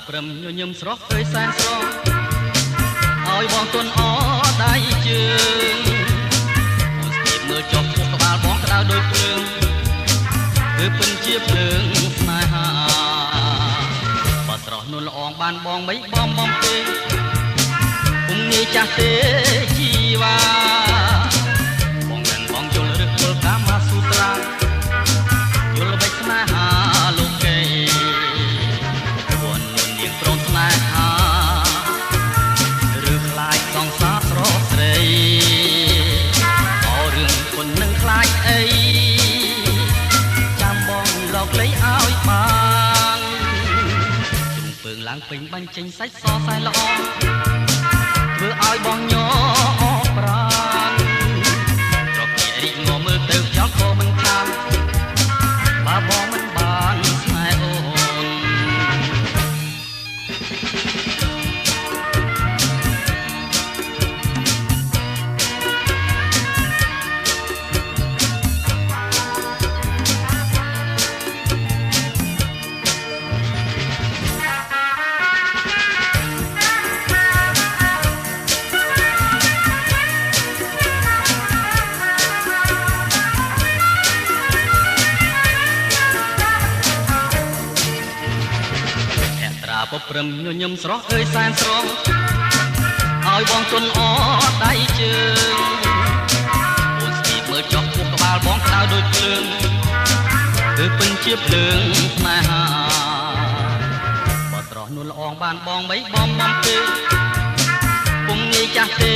ព្រឹមញញឹមស្រស់ឃើញសែនស្រស់ឲ្យបងទុនអដៃជើងអូនស្ទាបមើលចុះពោះក្បាលបងក្តៅដូចភ្លើងគឺពិនជាភ្លើងស្នេហាបើស្រស់នួនល្អងបានបងមិនបំបំទេគុំងាយចាស់ទេជីវ៉ាបងនឹងបងយល់ឬយល់កាមាសុត្រាយល់បិស្នេហាលោកគេួននួននាងព្រមស្នេហាឬខ្លាចសង្សារស្រស់ស្រីអររឿងគុណនឹងខ្លាចអីចាំបងលោកលៃឲ្យបានជ្រុងពើងឡើងពេញបាញ់ចេញសាច់សសែនល្អធ្វើឲ្យបងញ័រប្រាណត្រកគ្នារីកងមើលទៅខ្យល់ក៏មិនខានបើបងមិនបានស្នេហ៍អូនពព្រឹមញញឹមស្រស់អើយសែនស្រស់ឲ្យបងទុនអដៃជើងអូនស្ទាបមើលចុះពោះក្បាលបងក្តៅដូចភ្លើងគឺពិនជាភ្លើងស្នេហាបើស្រស់នួនល្អងបានបងមិនបំបំទេពុំងាយចាស់ទេ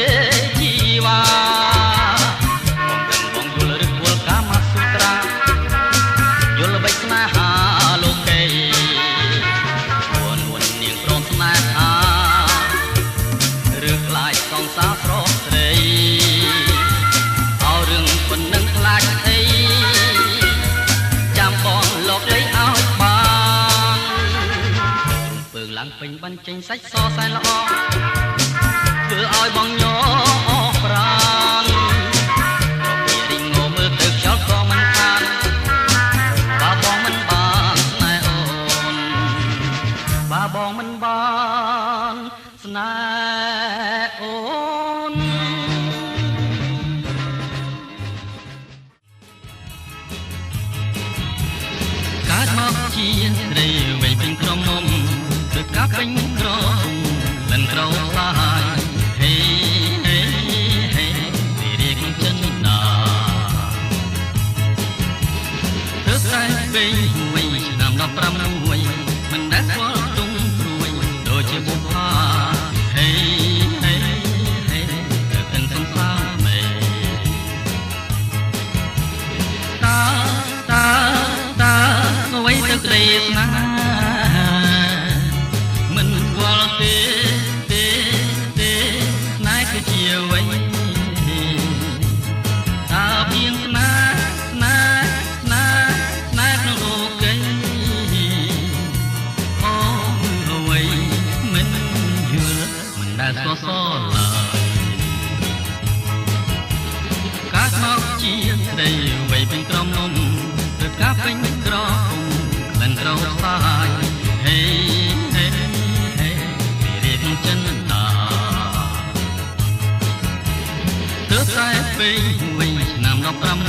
ជីវ៉ាបងយល់ឬយល់កាមាសុត្រាយល់បិស្នេហាលោកគេឬខ្លាចសង្សារស្រស់ស្រីអររឿងប៉ុណ្ណឹងខ្លាចអីចាំបងលោកលៃឲ្យបានទ្រង់ពើងឡើងពេញបាញ់ចេញសាច់សសែនល្អធ្វើឲ្យបងញ័រប្រាណរកពីរីងងមើលទៅខ្យល់ក៏មិនខានបើបងមិនបានស្នេហ៍អូនបើបងមិនបានស្នេហ៍អូនកើតមកជាស្រីវ័យពេញក្រុមមុំដូចកាពេញក្រលិនក្រោសាយហេហេហេទីរៀងចិនណាទើបតែពេញវ័យឆ្នាំ16មិនដែលស្គាល់ទុំព្រួយដូចជាបុប្ផាហេហេហេទៅទាំងសង្សារមេតាអ្វីទៅក្តីស្នេហាមិនស្គាល់ទេស្នេហ៍គឺជាអ្វីតាព្រៀងស្នេហ៍ក្នុងលោកីអូអ្វីមិនយល់មិនដែលស្គាល់សឡើយកាត់មកជាស្រីវ័យពេញក្រុមនំទើបកាពេញក្រគុំលិនក្រោសាយហេហេហេពីរៀងចិនណាទើបតែពេញវ័យឆ្នាំ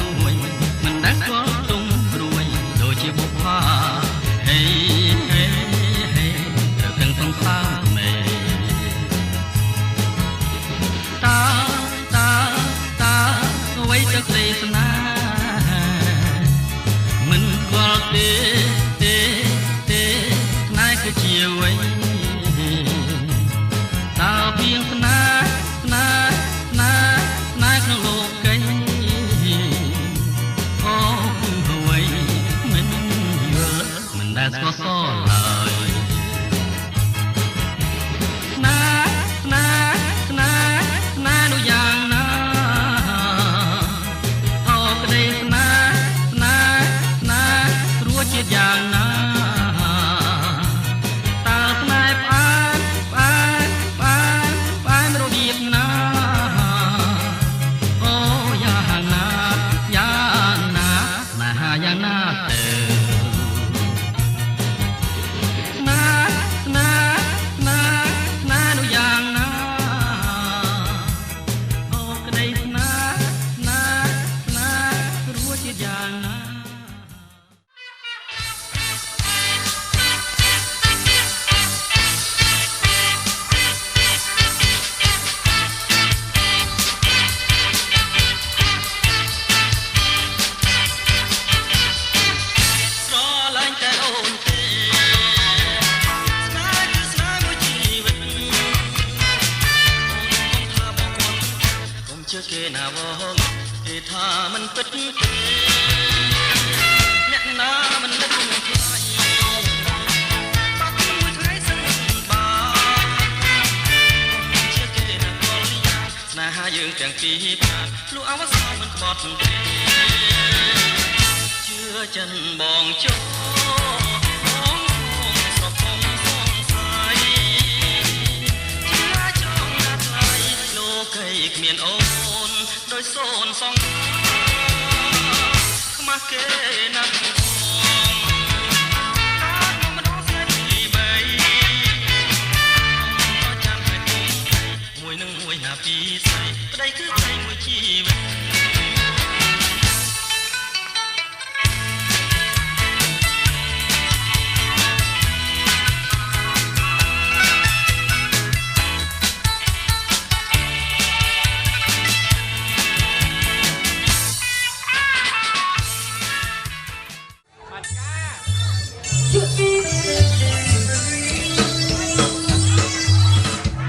16មិនដែលស្គាល់ទុំព្រួយដូចជាបុប្ផាហេហេហេទៅទាំងសង្សារមេតាអ្វីទៅក្តីស្នេហាមិនស្គាល់ទេស្នេហ៍គឺជាអ្វីតាព្រៀងស្នេហ៍ក្នុងលោកីអូអ្វីមិនយល់មិនដែលស្គាល់សឡើយស្នេហ៍នោះយ៉ាងណាអូក្តីស្នេហ៍ព្រោះជាតិយ៉ាងណាតើស្នេហ៍ផ្អែមរបៀបណាអូយ៉ាងណាស្នេហាយ៉ាងណាទៅ មិនពិតទេអ្នកណាមិននឹកថ្លៃបាត់មួយថ្ងៃសិនបានជាគេណាកលយ៉ាងស្នេហាយើងទាំងពីរប្រាលុះអវសានមិនក្បត់ទេជឿចិនបងចោបងស្រពំសងសាយជឿចង់ណាស់ថ្លៃលោកីគ្មានអូនដោយសូនសងខ្មាស់គេណាស់ពីស្រីប្តីគឺស្រីមួយជីវិត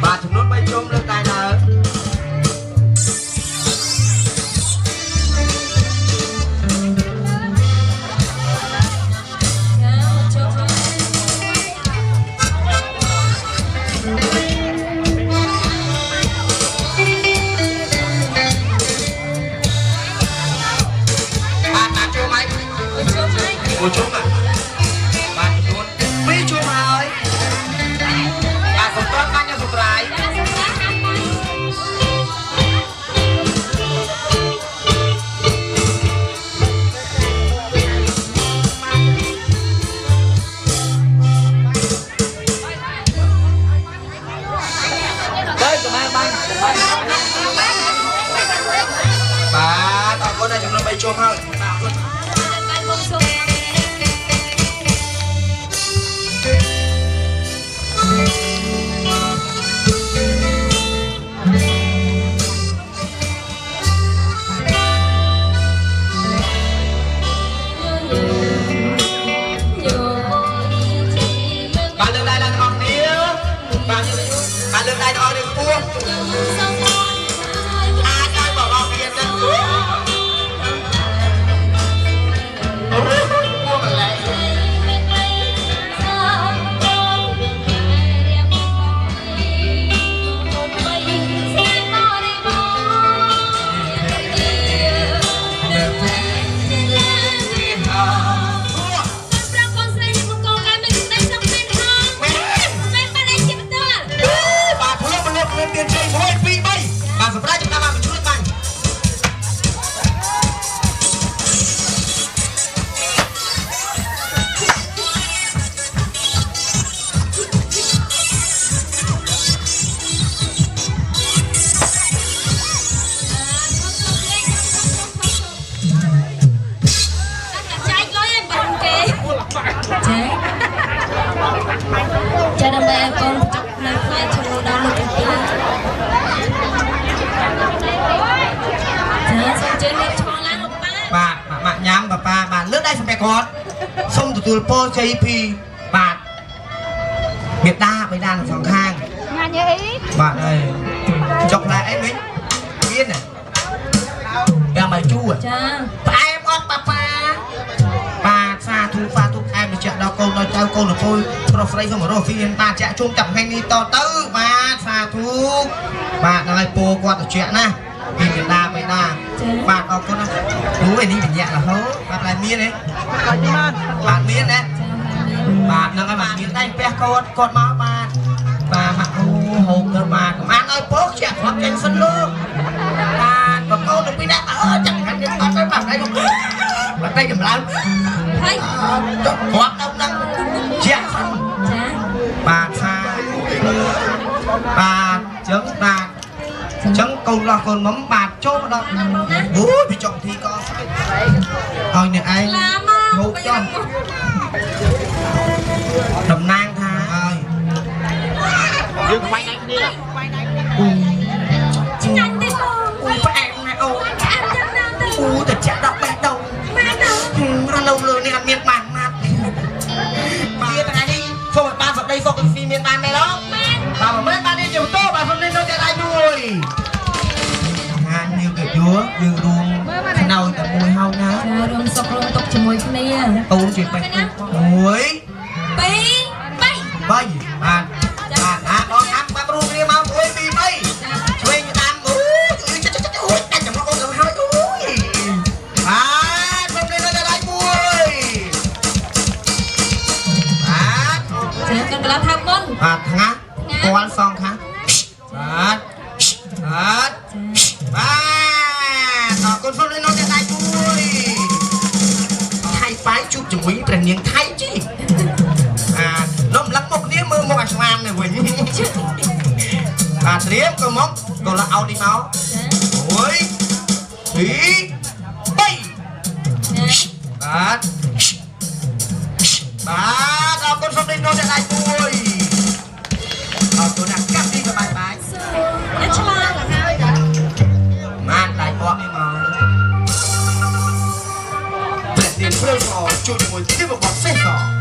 បាទចំនួន3ជុំលើកដៃឡើងមួយជុំបាទចំនួន2ជុំហើយបាទសំទោសបាញ់នៅសុខរាយបាទអរគុណដល់ចំនួន3ជុំហើយបាទអរគុណលើកដៃដល់នេះខ្ពស់អាចឲ្យបងអរគ្នាទៅអូខ្ពស់ម្ល៉េះសម្រាប់ចំណាំមកជួយបាញ់ចាដើម្បីឲ្យកូនចប់នៅផ្លែឈើដល់លើកទី2បាទមកញ៉ាំប៉ាប៉ាបាទលើកដៃសម្រាប់គាត់សូមទទួលពរជ័យពីបាទមេដាបៃតាទាំងសងខាងញ៉ាំអីបាទអីចុកឡែអីវិញមានយ៉ាងមកជួចាផ្អែមអត់ប៉ាប៉ាបាទសាធុផ្អែមជាដល់កូនដល់ចៅកូនលពុយប្រុសស្រីសូមរស់វាបាទចាក់ជុំចាប់ថ្ងៃនេះតទៅបាទសាធុបាទដល់ឲ្យពោគាត់ត្រជាក់ណាពីមេដាបៃតាបាទអរគុណណាគ្រូឯនេះវិញ្ញារហូតបាទតែមានទេបាទមានណាបាទនឹងឲ្យបាទមានដៃផ្ទះគាត់មកបាទមកអូហូបទៅបាទកុំអានឲ្យពោជាក់គាត់ចេញសិនលោកបាទបកូនទៅពីណាចាំខាត់យើងអត់ទៅបាទដៃមកបាទដៃចម្រើនហើយគាត់ទៅនឹងជាក់សិនចាបាទថាបាទចឹងបាទអញ្ចឹងកូនលោះកូនមុំបាទចូលមកដល់អូយពីចុងទីក៏ស្អែកឲ្យអ្នកឯងហូបចុះតំណាងថាហើយយើងខ្វាយដៃគ្នាឆ្ងាញ់ទេបងផ្អែមណាអូអូតែចាក់ដល់បេះដូងរនៅលើនេះអត់មានបានណាត់វាថ្ងៃនេះចូលបានសម្ដីសុខស៊ីមានបានមែនទេបាទមិនមែនបាននេះជាតោបាទសម្ដីនៅតែដៃមួយហាញយើងទៅយួរយើងរួមខ្នើយទៅ luôn chuyện bay ôi bay à con ăn bắp ru kia mà ôi bị bay chơi như tam ui anh chẳng có con rồi hai ui không nên là lại mui con cái lá thăm con thằng á con xong khá con phong lên nó sẽ lại mui thay phái chụp chụp quý bèn miếng thay chứ nó lắm một đĩa mưa một ảnh làm này Quỳnh đĩa cơ mốc còn là ao đi máu ôi thí bay con phong lên nó sẽ lại mui tôi đang cắt đi cái bài man đại bọ đi mà tiền phơi sò chụp một tiếp một bọt phết sò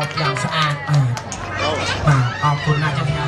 อบอย่างสะอาดขอบคุณนะเจ้าค่ะ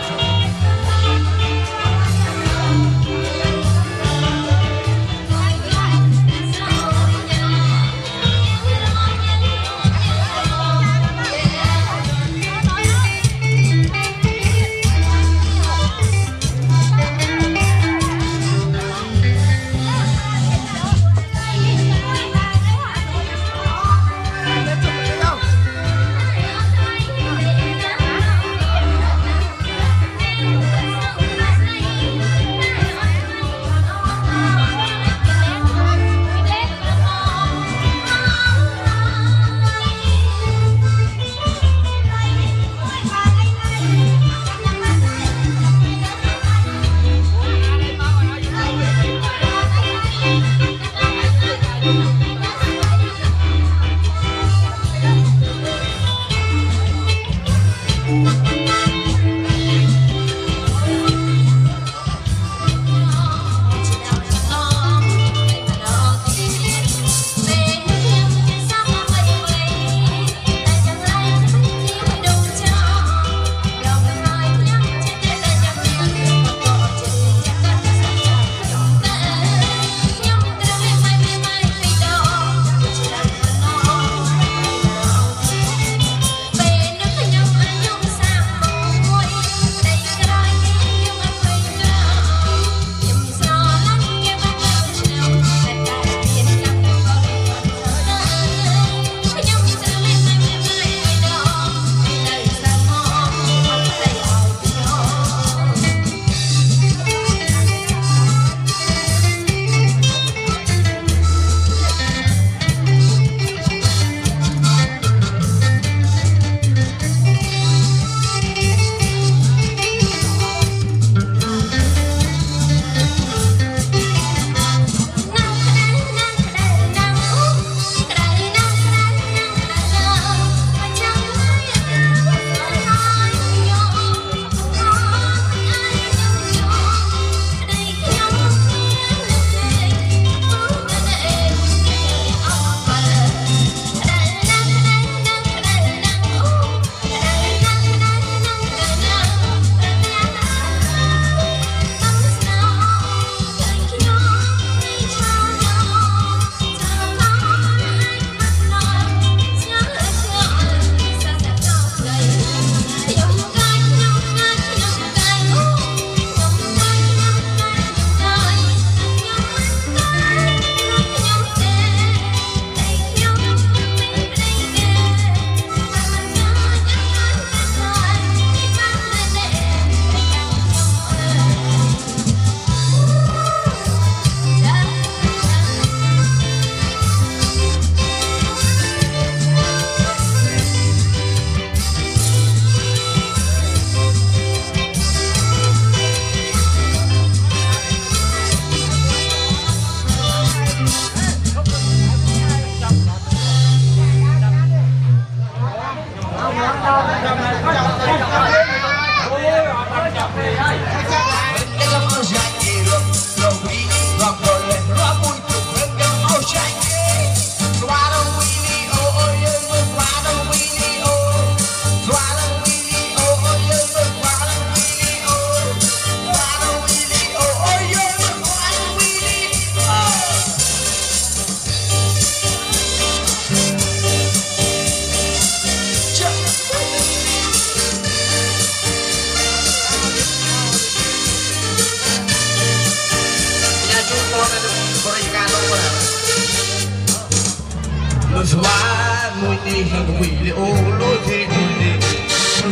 Xóa mùi đi hằng quỷ liệu lối thế mùi đi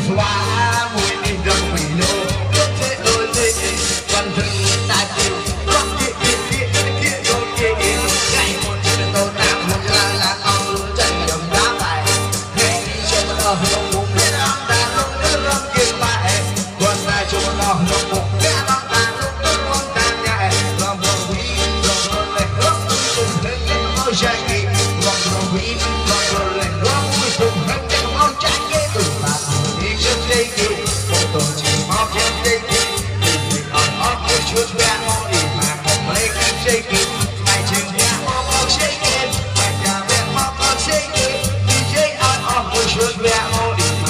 xóa mùi đi hằng quỷ liệu lối thế lối thế quan thân ta kêu quan kia đôi kia ngày một chuyện tôi nam một là con luôn chân đồng đá phải ngày đi cho nó hồng bụng biết ông ta lúc nước lâm kia phải quan này cho nó hồng bụng biết ông ta lúc nước lâm ta nhẹ làm bầu quý làm bầu này lúc cùng lên lên môi dài kỳ làm bầu quý làm bầu này lúc cùng lên lên môi dài kỳ từ bạn đi trên đây kỳ một tổ chỉ mọc trên đây kỳ vì còn ót của chúa bé đi mà không mấy cái dây kỳ mày chừng nhà mọc mọc dây kỳ mày nhà bé mọc mọc dây kỳ DJ on off của chúa bé đi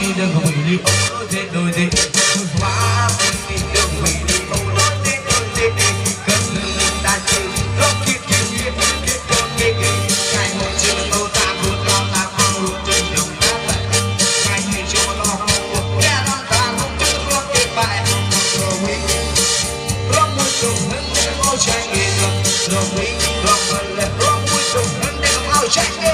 đi đừng có bị đi ô thế đôi thế mùi xóa mùi đi đừng bị đi ô đôi thế cơn lưng ta chịu rót kia ngày một chiều tôi ta vượt lo ta không luôn trên đường ta lại ngày ngày chiều tôi không vượt ra non ta không chút rót kia bài rồi quý rót mùi trùng hứng để có trái nghề rồi quý rót mùi trùng hứng để có trái nghề